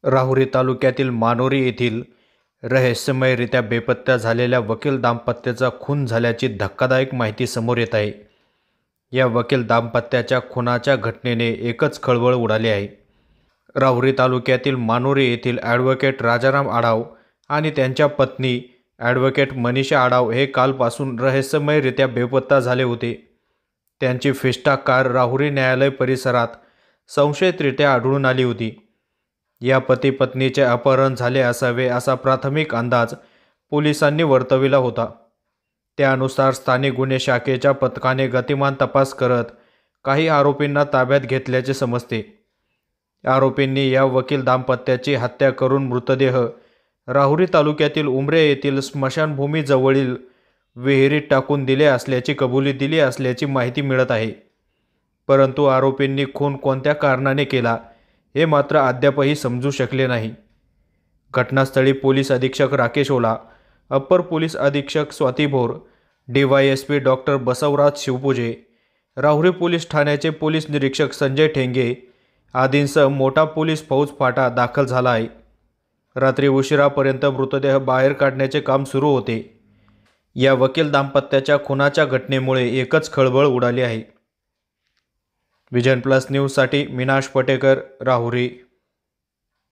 राहुरी तालुक्यातील मानोरी येथील रहस्यमयरित्या बेपत्ता झालेल्या वकील दाम्पत्याचा खून झाल्याची धक्कादायक माहिती समोर येत आहे। या वकील दाम्पत्याच्या खुनाच्या घटनेने एकच खळबळ उडाली आहे। राहुरी तालुक्यातील मानोरी येथील ॲडव्होकेट राजाराम आढाव आणि त्यांच्या पत्नी ॲडव्होकेट मनीषा आढाव हे कालपासून रहस्यमयरित्या बेपत्ता झाले होते। त्यांची फेस्टा कार राहुरी न्यायालय परिसरात संशयितरित्या आढळून आली होती। या पती पत्नीचे अपहरण झाले असावे असा प्राथमिक अंदाज पोलिसांनी वर्तविला होता। त्यानुसार स्थानिक गुन्हे शाखेच्या पथकाने गतिमान तपास करत काही आरोपींना ताब्यात घेतल्याचे समजते। आरोपींनी या वकील दाम्पत्याची हत्या करून मृतदेह राहुरी तालुक्यातील उमरे येथील स्मशानभूमीजवळील विहिरीत टाकून दिले असल्याची कबुली दिली असल्याची माहिती मिळत आहे। परंतु आरोपींनी खून कोणत्या कारणाने केला हे मात्र अद्यापही समजू शकले नाही। घटनास्थळी पोलीस अधीक्षक राकेश ओला, अप्पर पोलीस अधीक्षक Swati Bhor, DYSP doctor Basavaraj Shivpuje, Rahuri police ठाण्याचे पोलीस निरीक्षक संजय ठेंगे आदींसह मोठा पोलीस फौज फाटा दाखल झाला आहे। रात्री उशिरापर्यंत मृतदेह बाहेर काढण्याचे काम सुरू होते। या वकील दाम्पत्याच्या खुनाच्या घटनेमुळे एकच खळबळ उडाली आहे। विजन प्लस न्यूजसाठी मीनाश पटेकर, राहुरी।